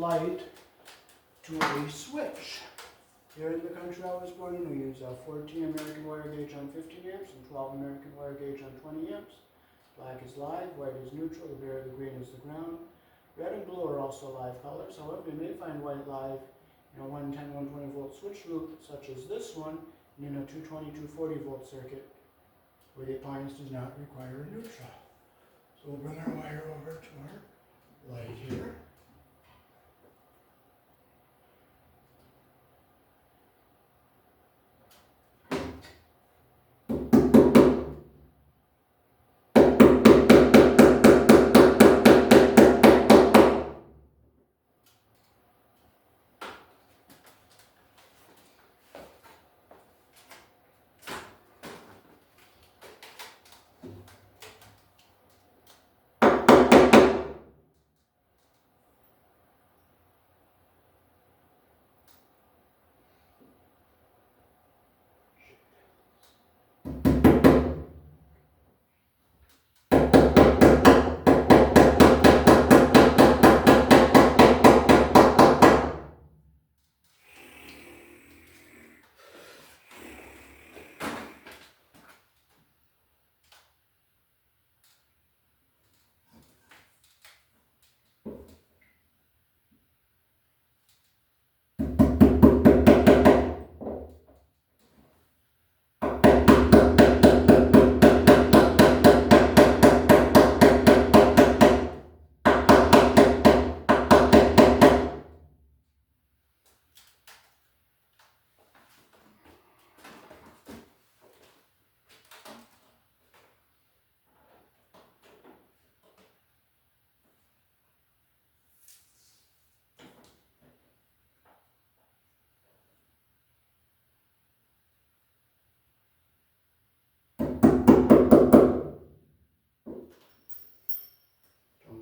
light to a switch. Here in the country I was born in, we use a 14 American wire gauge on 15 amps and 12 American wire gauge on 20 amps. Black is live, white is neutral, the bare, the green is the ground. Red and blue are also live colors. However, you may find white live in a 110, 120 volt switch loop, such as this one, and in a 220, 240 volt circuit, where the appliance does not require a neutral. So we'll bring our wire over to our light here.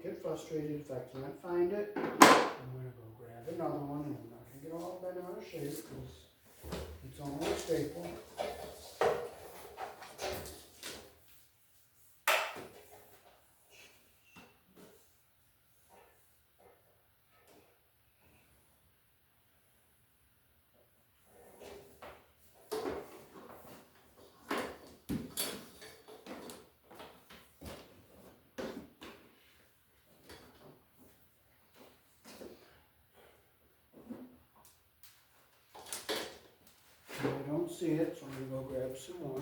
Get frustrated if I can't find it. I'm going to go grab another one, and I'm not going to get all bent out of shape because it's only a staple. I don't see it, so I'm going to go grab some more.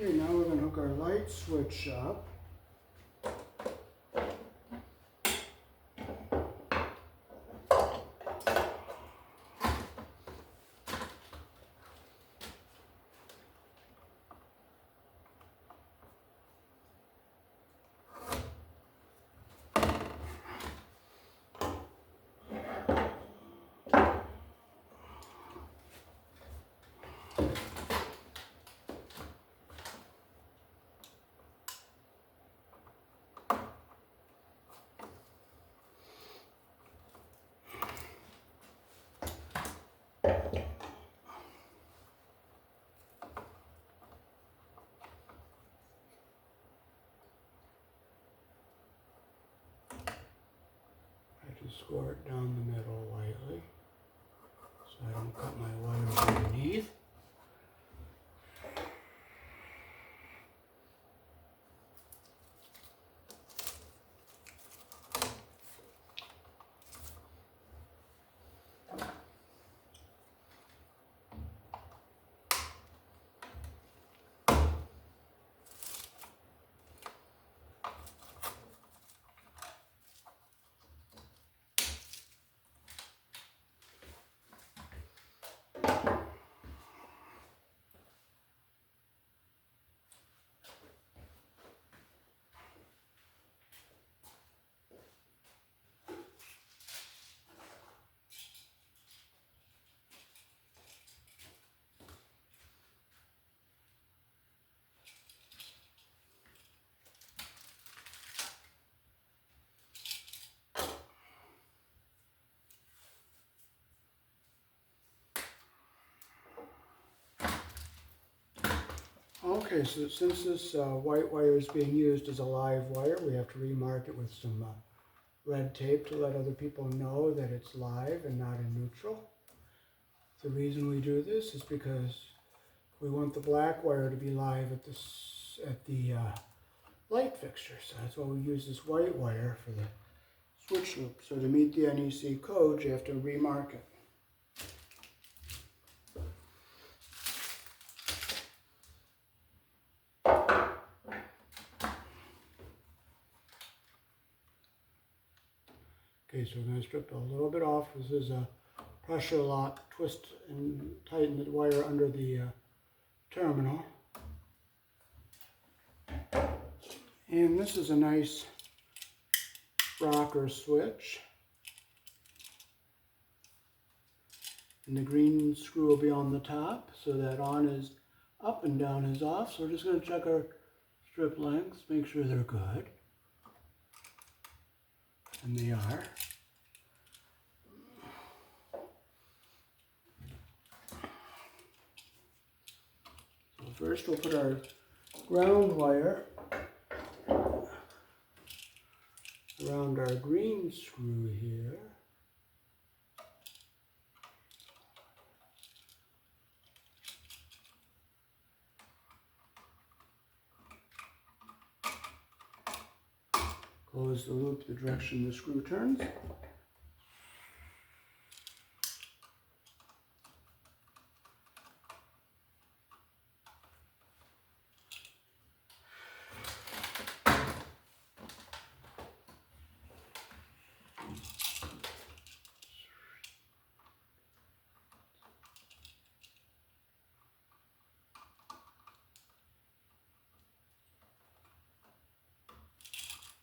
Okay, now we're going to hook our light switch up. Just score it down the middle lightly so I don't cut my wire underneath. Okay, so since this white wire is being used as a live wire, we have to remark it with some red tape to let other people know that it's live and not in neutral. The reason we do this is because we want the black wire to be live at the light fixture. So that's why we use this white wire for the switch loop. So to meet the NEC code, you have to remark it. Okay, so we're going to strip a little bit off. This is a pressure lock. Twist and tighten the wire under the terminal. And this is a nice rocker switch. And the green screw will be on the top, so that on is up and down is off. So we're just going to check our strip lengths, make sure they're good. And they are. So first we'll put our ground wire around our green screw here. Close the loop the direction the screw turns.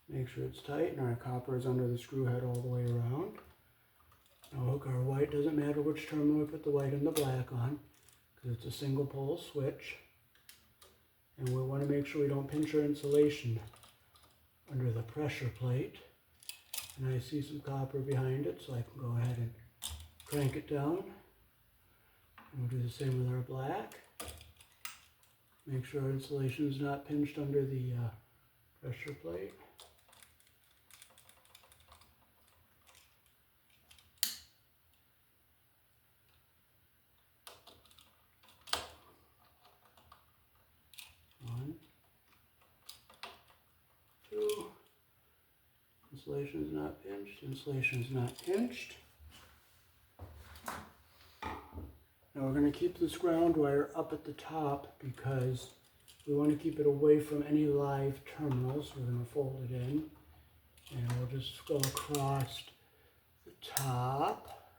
Make sure it's tight and our copper is under the screw head all the way around. Now hook our white, doesn't matter which terminal we put the white and the black on, because it's a single pole switch. And we want to make sure we don't pinch our insulation under the pressure plate. And I see some copper behind it, so I can go ahead and crank it down. And we'll do the same with our black. Make sure our insulation is not pinched under the pressure plate. One, two. Insulation is not pinched. Insulation is not pinched. Now we're going to keep this ground wire up at the top because we want to keep it away from any live terminals. We're going to fold it in, and we'll just go across the top,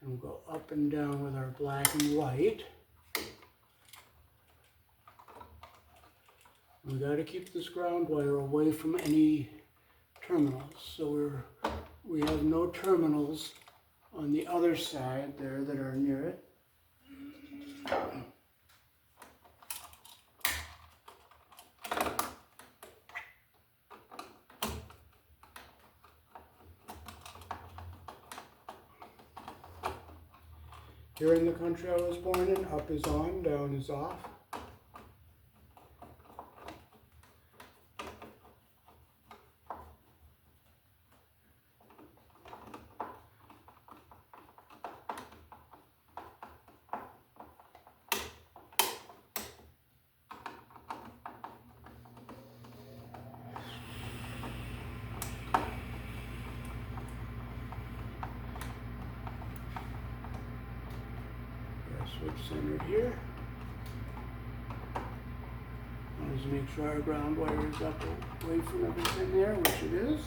and we'll go up and down with our black and white. We got to keep this ground wire away from any terminals. So we have no terminals on the other side there that are near it. Here in the country I was born in, up is on, down is off. Switch centered here. Let's make sure our ground wire is up away from everything there, which it is.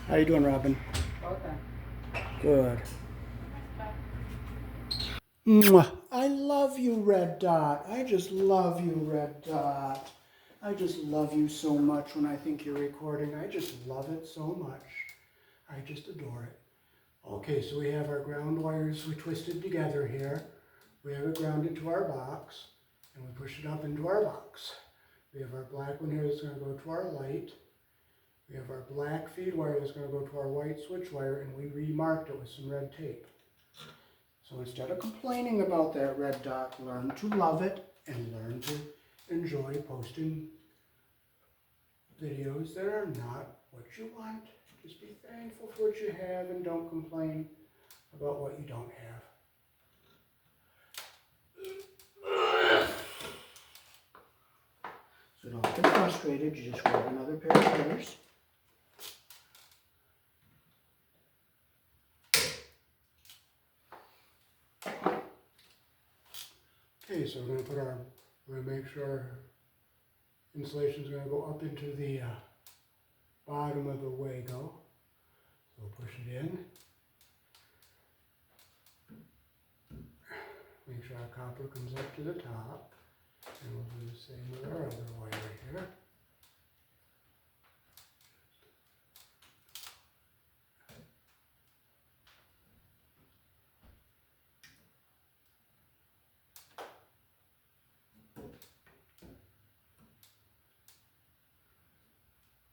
How you doing, Robin? Okay. Good. Mwah. I love you, Red Dot. I just love you, Red Dot. I just love you so much when I think you're recording. I just love it so much. I just adore it. Okay, so we have our ground wires we twisted together here. We have it grounded to our box, and we push it up into our box. We have our black one here that's going to go to our light. We have our black feed wire that's going to go to our white switch wire, and we remarked it with some red tape. So instead of complaining about that red dot, learn to love it and learn to enjoy posting videos that are not what you want. Just be thankful for what you have and don't complain about what you don't have. So don't get frustrated, you just grab another pair of pliers. Okay, so we're going to make sure our insulation is going to go up into the bottom of the Wago. So we'll push it in. Make sure our copper comes up to the top. And we'll do the same with our other wire here.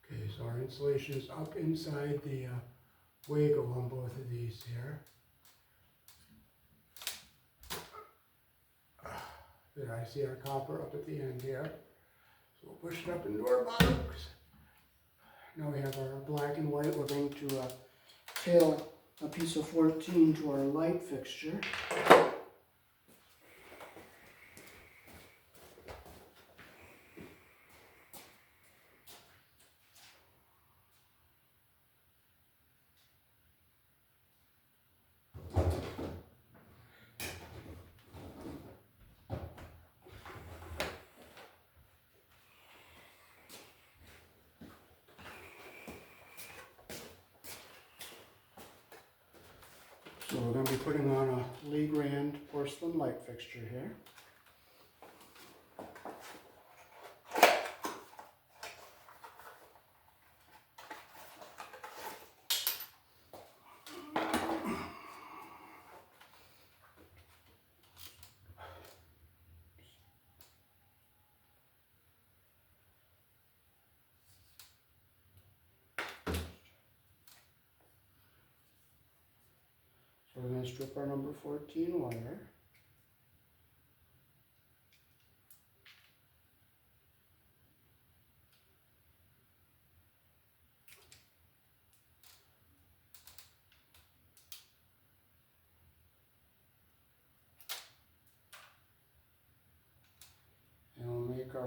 Okay, so our insulation is up inside the Wago on both of these here. There, I see our copper up at the end here. So we'll push it up into our box. Now we have our black and white. We're going to tail a piece of 14 to our light fixture. So we're going to be putting on a Lee Grand porcelain light fixture here. So we're going to strip our number 14 wire.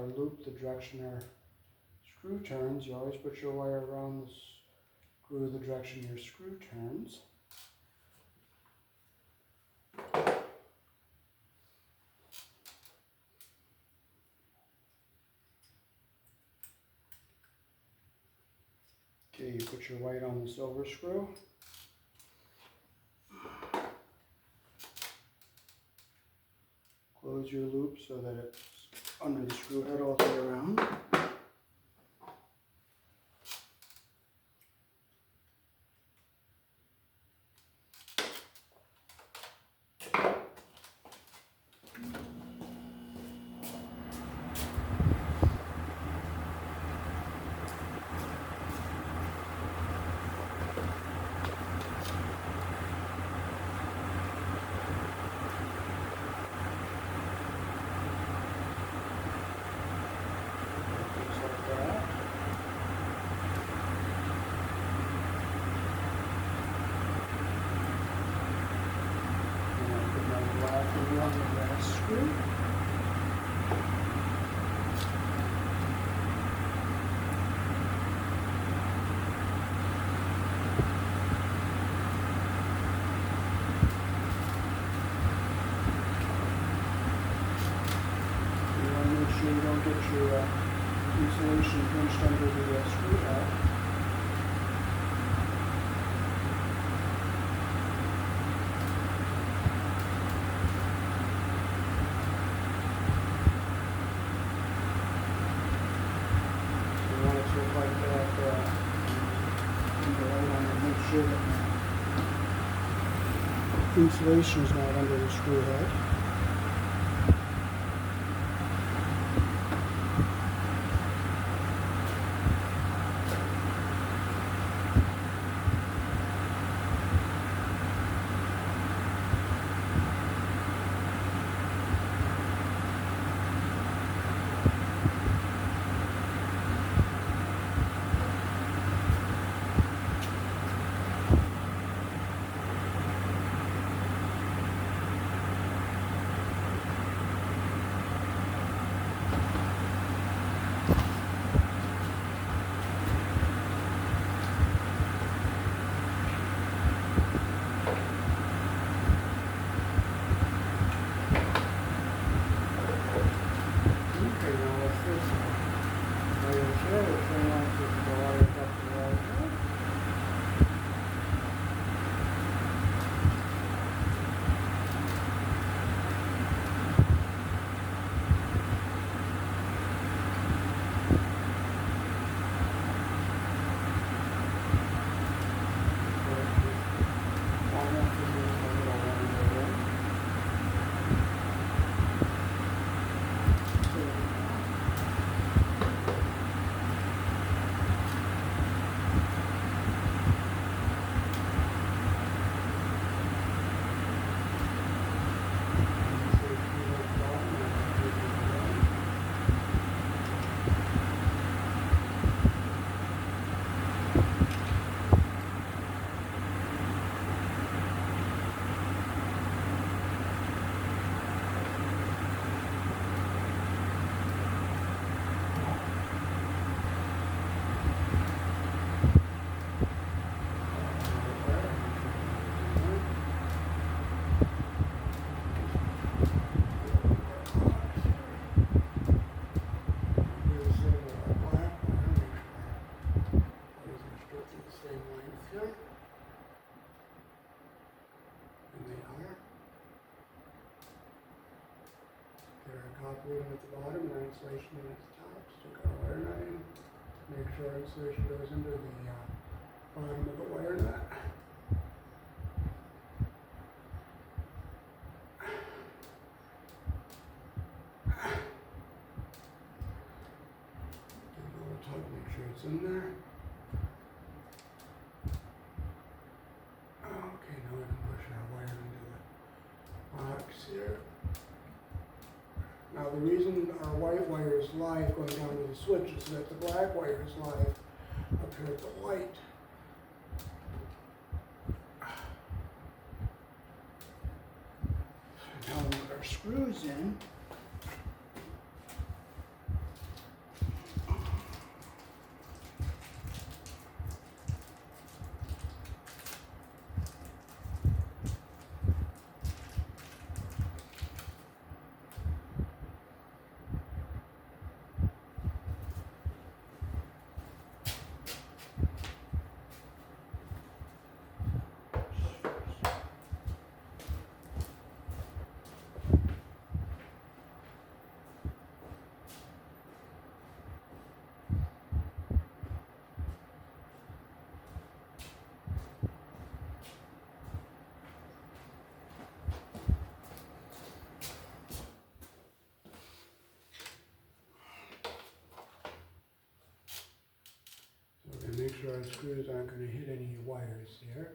or loop the direction our screw turns, you always put your wire around the screw the direction your screw turns. Okay, you put your white on the silver screw. Close your loop so that it's under the screw head all the way around. On the last screw. You want to make sure you don't get your insulation pinched under the screw head. Sure that insulation is not under the screw head. Copper at the bottom and insulation at the top. Stick our wire nut in. Make sure insulation goes into the bottom of the wire nut. Give it a little tug, make sure it's in there. Okay, now we can push our wire into the box here. Now the reason our white wire is live going down to the switch is that the black wire is live up here at the light. Now we put our screws in. our screws aren't going to hit any wires here.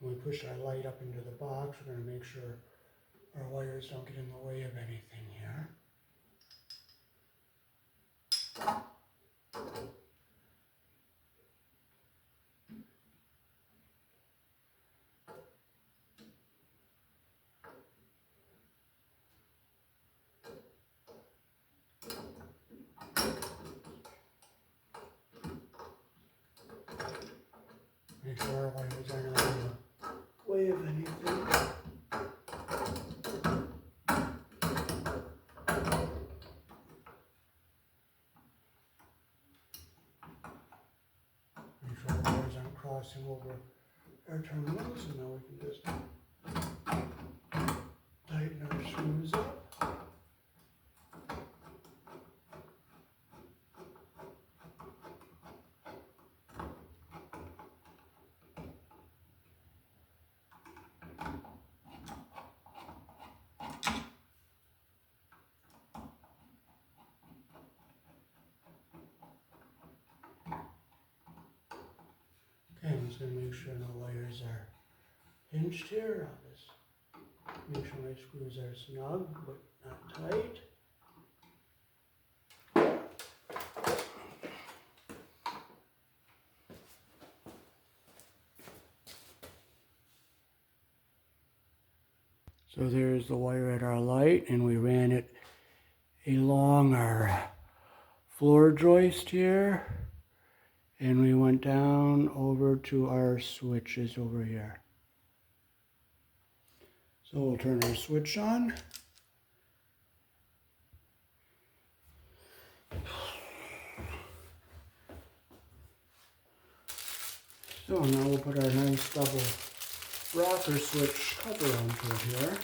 When we push our light up into the box, we're going to make sure our wires don't get in the way of anything here. Make sure our wires are not in the way of anything. Make sure the wires aren't crossing over our terminals, and now we can just tighten our screws up. Okay, I'm just going to make sure no wires are hinged here. I'll just make sure my screws are snug but not tight. So there's the wire at our light, and we ran it along our floor joist here, and we went down over to our switches over here. So we'll turn our switch on. So now we'll put our nice double rocker switch cover onto it here.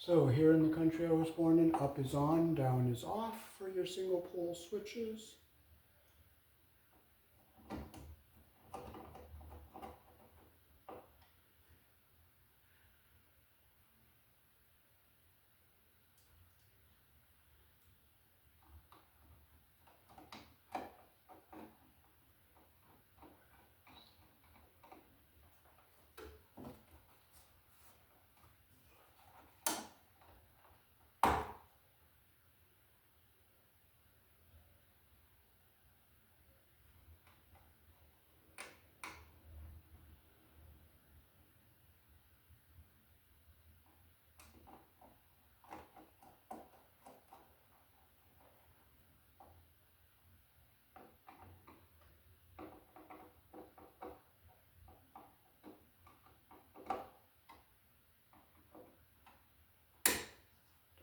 So here in the country I was born in, up is on, down is off for your single pole switches.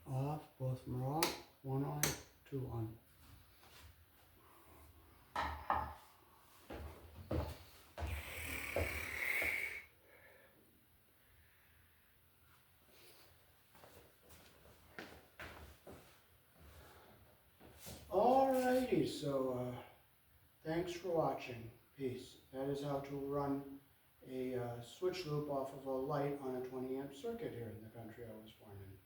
Off, both of them are off, one on, two on. Alrighty, so thanks for watching. Peace. That is how to run a switch loop off of a light on a 20 amp circuit here in the country I was born in.